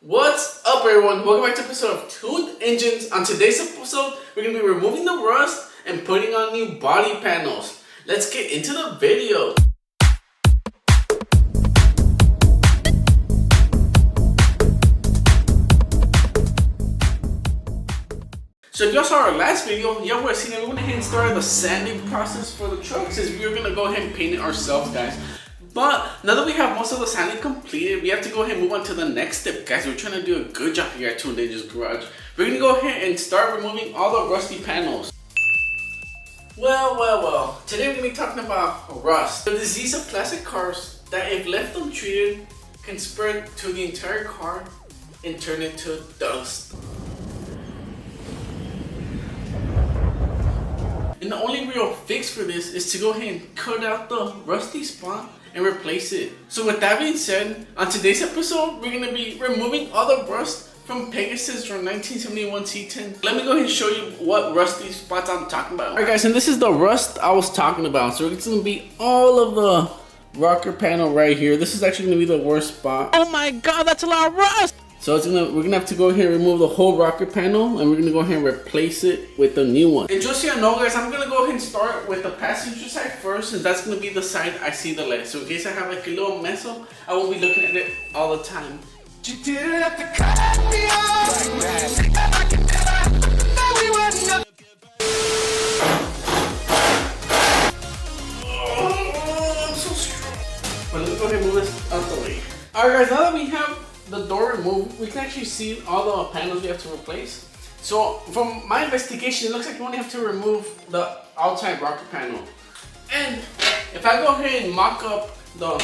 What's up, everyone? Welcome back to episode of Tuned Engines. On today's episode, we're going to be removing the rust and putting on new body panels. Let's get into the video. So if y'all saw our last video, y'all would have seen that we went ahead and started the sanding process for the truck, since we were going to go ahead and paint it ourselves, guys. But now that we have most of the sanding completed, we have to go ahead and move on to the next step, guys. We're trying to do a good job here at Tuned Engines Garage. We're going to go ahead and start removing all the rusty panels. Well. Today we're going to be talking about rust. The disease of classic cars that, if left untreated, can spread to the entire car and turn it to dust. And the only real fix for this is to go ahead and cut out the rusty spot and replace it. So with that being said, on today's episode, we're going to be removing all the rust from Pegasus from 1971 C10. Let me go ahead and show you what rusty spots I'm talking about. Alright guys, and this is the rust I was talking about. So it's going to be all of the rocker panel right here. This is actually going to be the worst spot. Oh my god, that's a lot of rust! So we're gonna have to go ahead and remove the whole rocker panel, and we're gonna go ahead and replace it with the new one. And just so you know, guys, I'm gonna go ahead and start with the passenger side first, since that's gonna be the side I see the less. So in case I have like a little mess up, I won't be looking at it all the time. You didn't have to cut me off like that. We were not. Oh, I'm so strong. But let me go ahead and move this out the way. Alright guys, now that we have the door removed, we can actually see all the panels we have to replace. So from my investigation, it looks like you only have to remove the outside rocker panel. And if I go ahead and mock up the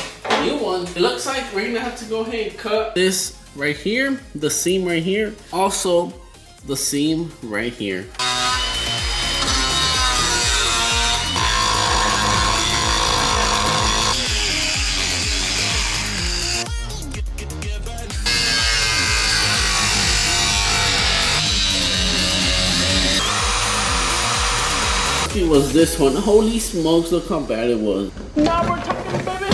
new one, it looks like we're gonna have to go ahead and cut this right here, the seam right here, also the seam right here. Was this one? Holy smokes, look how bad it was. Now we're talking, baby!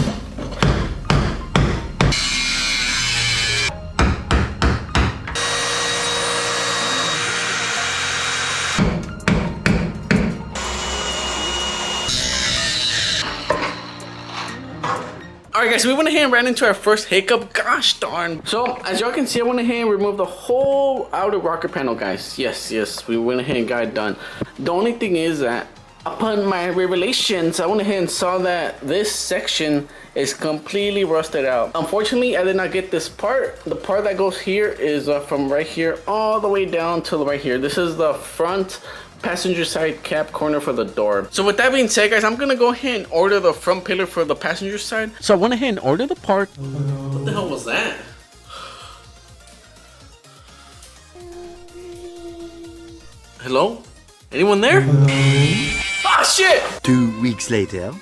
Alright guys, so we went ahead and ran into our first hiccup. Gosh darn. So as y'all can see, I went ahead and removed the whole outer rocker panel, guys. Yes, we went ahead and got it done. The only thing is that upon my revelations, I went ahead and saw that this section is completely rusted out. Unfortunately, I did not get this part. The part that goes here is from right here all the way down to right here. This is the front passenger side cap corner for the door. So with that being said, guys, I'm gonna go ahead and order the front pillar for the passenger side. So I went ahead and ordered the part. What the hell was that? Hello? Anyone there? Ah, shit! 2 weeks later.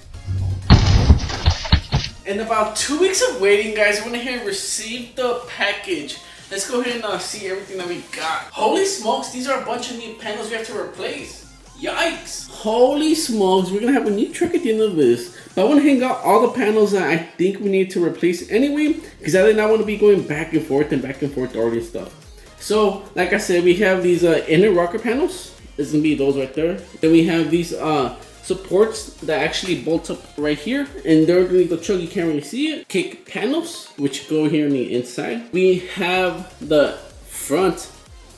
In about 2 weeks of waiting, guys, I went ahead and received the package. Let's go ahead and see everything that we got. Holy smokes, these are a bunch of new panels we have to replace. Yikes. Holy smokes, we're gonna have a new truck at the end of this. But I went ahead and got all the panels that I think we need to replace anyway, because I did not want to be going back and forth ordering stuff. So, like I said, we have these inner rocker panels. It's gonna be those right there. Then we have these supports that actually bolt up right here, and they're underneath the truck, you can't really see it. Kick panels, which go here on the inside. We have the front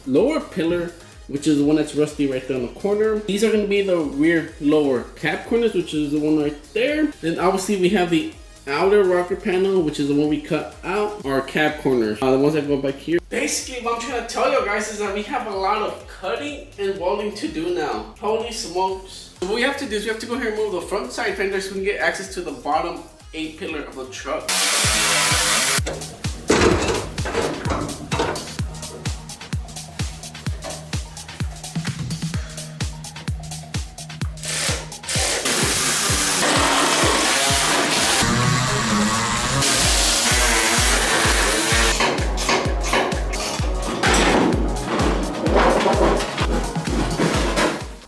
lower pillar, which is the one that's rusty right there in the corner. These are going to be the rear lower cap corners, which is the one right there. Then obviously we have the outer rocker panel, which is the one we cut out, our cab corners, the ones that go back here. Basically, what I'm trying to tell you guys is that we have a lot of cutting and welding to do now. Holy smokes. So what we have to do is we have to go here and move the front side fender so we can get access to the bottom 8 pillar of the truck.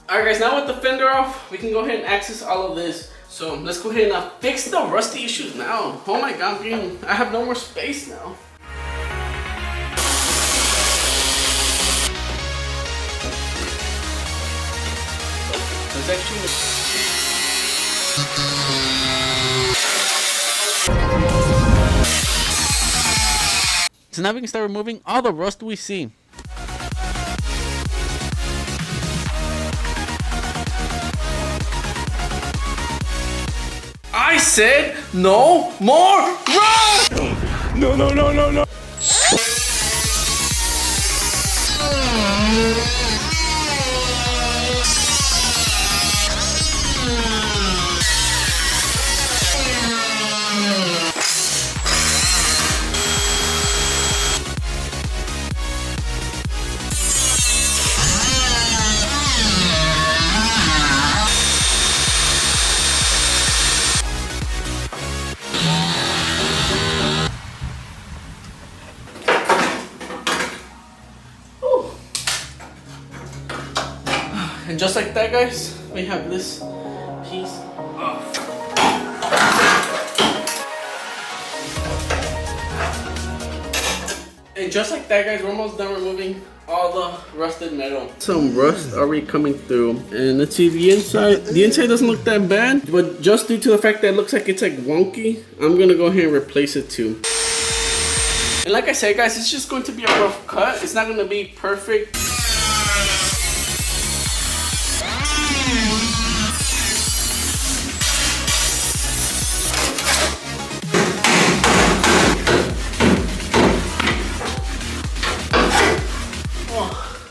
Alright guys, now with the fender off, we can go ahead and access all of this. So let's go ahead and fix the rusty issues now. Oh my god, I have no more space now. actually gonna... So now we can start removing all the rust we see. I said no more rust! No, no, no, no, no. And just like that, guys, we have this piece off. And just like that, guys, we're almost done removing all the rusted metal. Some rust already coming through. And let's see the inside. The inside doesn't look that bad, but just due to the fact that it looks like it's like wonky, I'm gonna go ahead and replace it too. And like I said, guys, it's just going to be a rough cut. It's not gonna be perfect.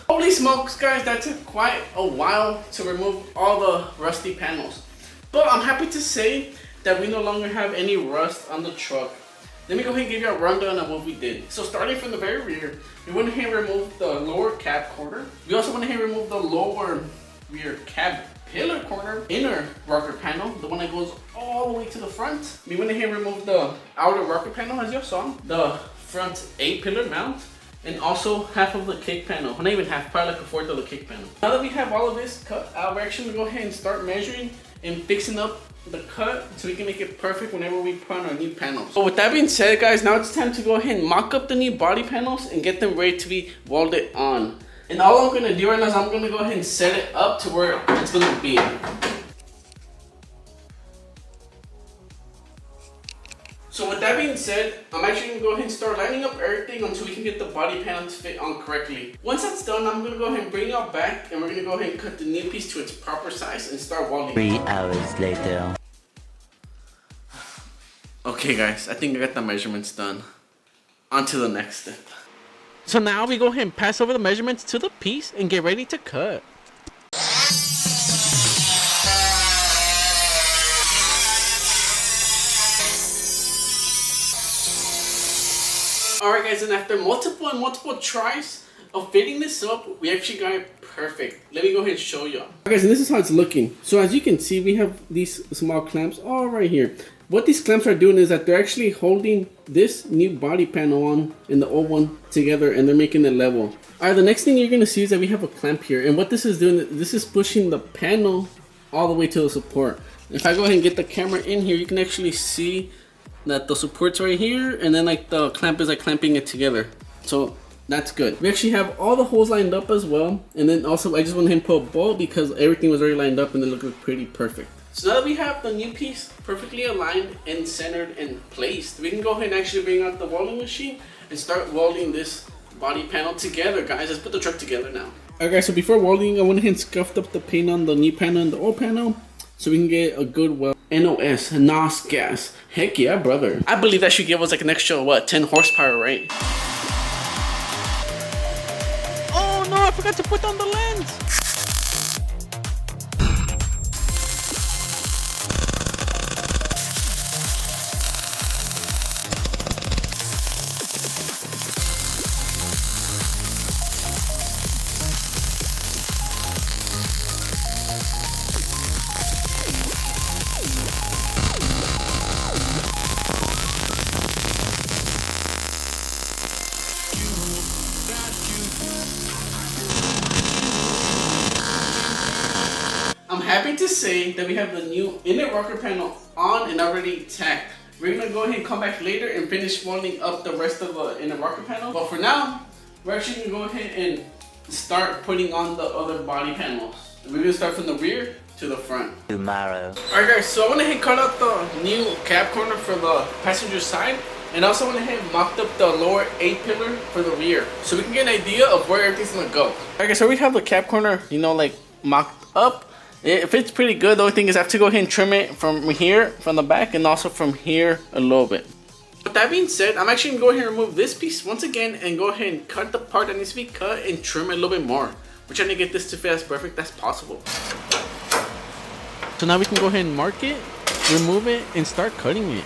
Holy smokes, guys, that took quite a while to remove all the rusty panels. But I'm happy to say that we no longer have any rust on the truck. Let me go ahead and give you a rundown of what we did. So starting from the very rear, we went ahead and removed the lower cab corner. We also went ahead and removed the lower rear cab pillar corner, inner rocker panel, the one that goes all the way to the front. We went ahead and removed the outer rocker panel, as you saw, the front A-pillar mount, and also half of the kick panel. Not even half, probably like a fourth of the kick panel. Now that we have all of this cut out, we're actually gonna go ahead and start measuring and fixing up the cut so we can make it perfect whenever we put on our new panels. So with that being said, guys, now it's time to go ahead and mock up the new body panels and get them ready to be welded on. And all I'm gonna do right now is I'm gonna go ahead and set it up to where it's gonna be. So with that being said, I'm actually gonna go ahead and start lining up everything until we can get the body panel to fit on correctly. Once that's done, I'm gonna go ahead and bring y'all back and we're gonna go ahead and cut the new piece to its proper size and start welding. 3 hours later. Okay guys, I think I got the measurements done. On to the next step. So now we go ahead and pass over the measurements to the piece and get ready to cut. Alright guys, and after multiple tries of fitting this up, we actually got it perfect. Let me go ahead and show y'all. Guys, and this is how it's looking. So as you can see, we have these small clamps all right here. What these clamps are doing is that they're actually holding this new body panel on and the old one together, and they're making it level. Alright, the next thing you're going to see is that we have a clamp here, and what this is doing, this is pushing the panel all the way to the support. If I go ahead and get the camera in here, you can actually see that the support's right here, and then like the clamp is like clamping it together. So that's good. We actually have all the holes lined up as well, and then also I just went ahead and put a bolt because everything was already lined up and it looked pretty perfect. So now that we have the new piece perfectly aligned and centered and placed, we can go ahead and actually bring out the welding machine and start welding this body panel together, guys. Let's put the truck together now. Alright guys, so before welding, I went ahead and scuffed up the paint on the new panel and the old panel so we can get a good weld. NOS gas. Heck yeah, brother. I believe that should give us like an extra, what, 10 horsepower, right? Oh no, I forgot to put on the lens. I'm happy to say that we have the new inner rocker panel on and already tacked. We're gonna go ahead and come back later and finish welding up the rest of the inner rocker panel. But for now, we're actually gonna go ahead and start putting on the other body panels. We're gonna start from the rear to the front. Tomorrow. Alright guys, so I went ahead and cut out the new cab corner for the passenger side, and also went ahead and mocked up the lower A-pillar for the rear, so we can get an idea of where everything's gonna go. Alright guys, so we have the cab corner, you know, like mocked up. It fits pretty good. The only thing is I have to go ahead and trim it from here, from the back, and also from here a little bit. With that being said, I'm actually gonna go ahead and remove this piece once again and go ahead and cut the part that needs to be cut and trim it a little bit more. We're trying to get this to fit as perfect as possible. So now we can go ahead and mark it, remove it, and start cutting it.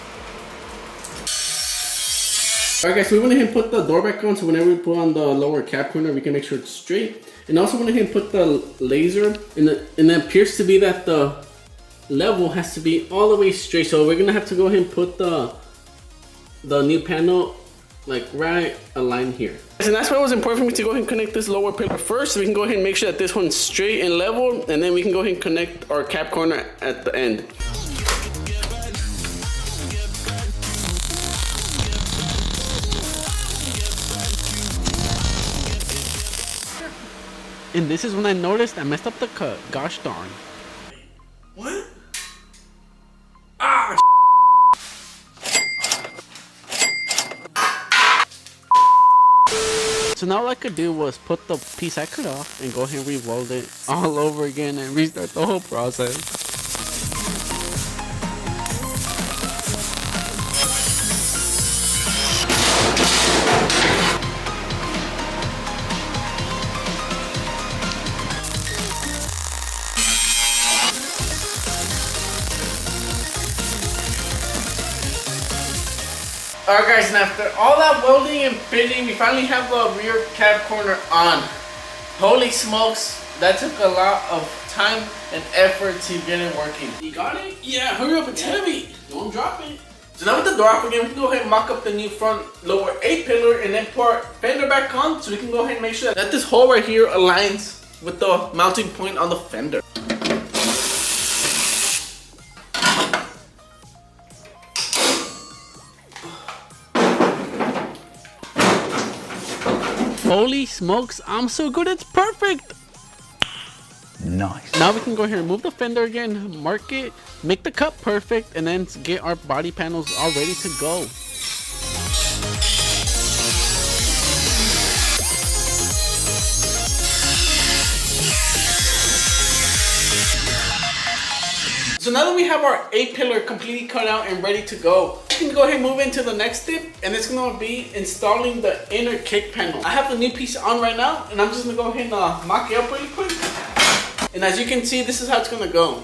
Alright guys, so we went ahead and put the door back on, so whenever we put on the lower cab corner, we can make sure it's straight. And also went ahead and put the laser, and it appears to be that the level has to be all the way straight. So we're gonna have to go ahead and put the new panel like right aligned here. And that's why it was important for me to go ahead and connect this lower pillar first, so we can go ahead and make sure that this one's straight and level, and then we can go ahead and connect our cab corner at the end. And this is when I noticed I messed up the cut. Gosh darn. What? Ah! So now all I could do was put the piece I cut off and go ahead and re-weld it all over again and restart the whole process. Alright guys, and after all that welding and fitting, we finally have the rear cab corner on. Holy smokes, that took a lot of time and effort to get it working. You got it? Yeah, hurry up, it's heavy. Don't drop it. So now with the door off again, we can go ahead and mock up the new front lower A-pillar and then put our fender back on, so we can go ahead and make sure that this hole right here aligns with the mounting point on the fender. Holy smokes, I'm so good, it's perfect! Nice. Now we can go ahead and remove the fender again, mark it, make the cut perfect, and then get our body panels all ready to go. So now that we have our A-pillar completely cut out and ready to go, we can go ahead and move into the next step, and it's going to be installing the inner kick panel. I have the new piece on right now, and I'm just going to go ahead and mock it up really quick. And as you can see, this is how it's going to go.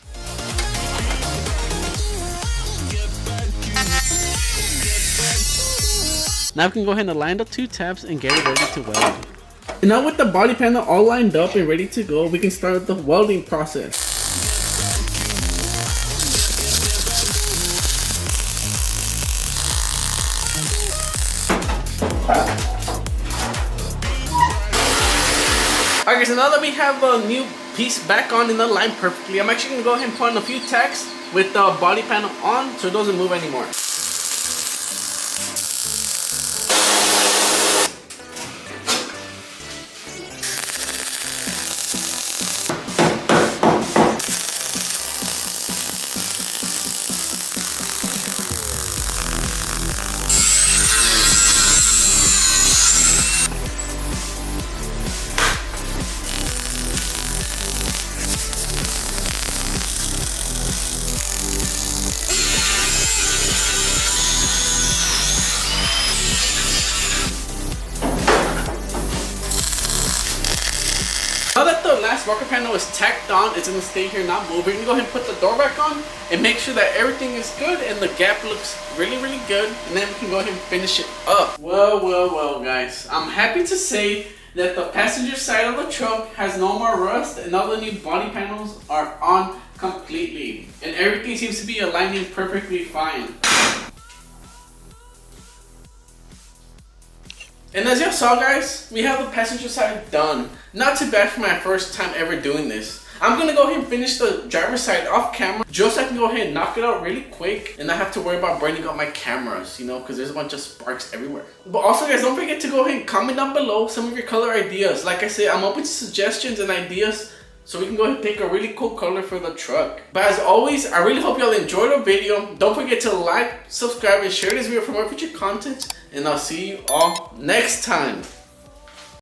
Now we can go ahead and align the two tabs and get it ready to weld. And now with the body panel all lined up and ready to go, we can start the welding process. Alright guys, so now that we have a new piece back on and aligned perfectly, I'm actually going to go ahead and put on a few tacks with the body panel on so it doesn't move anymore. Now that the last rocker panel is tacked on, it's going to stay here not moving. We're going to go ahead and put the door back on and make sure that everything is good and the gap looks really, really good. And then we can go ahead and finish it up. Well, guys. I'm happy to say that the passenger side of the truck has no more rust and all the new body panels are on completely. And everything seems to be aligning perfectly fine. And as y'all saw guys, we have the passenger side done. Not too bad for my first time ever doing this. I'm gonna go ahead and finish the driver's side off camera just so I can go ahead and knock it out really quick and not have to worry about burning up my cameras, you know, because there's a bunch of sparks everywhere. But also guys, don't forget to go ahead and comment down below some of your color ideas. Like I said, I'm open to suggestions and ideas so we can go ahead and pick a really cool color for the truck. But as always, I really hope y'all enjoyed the video. Don't forget to like, subscribe, and share this video for more future content. And I'll see you all next time.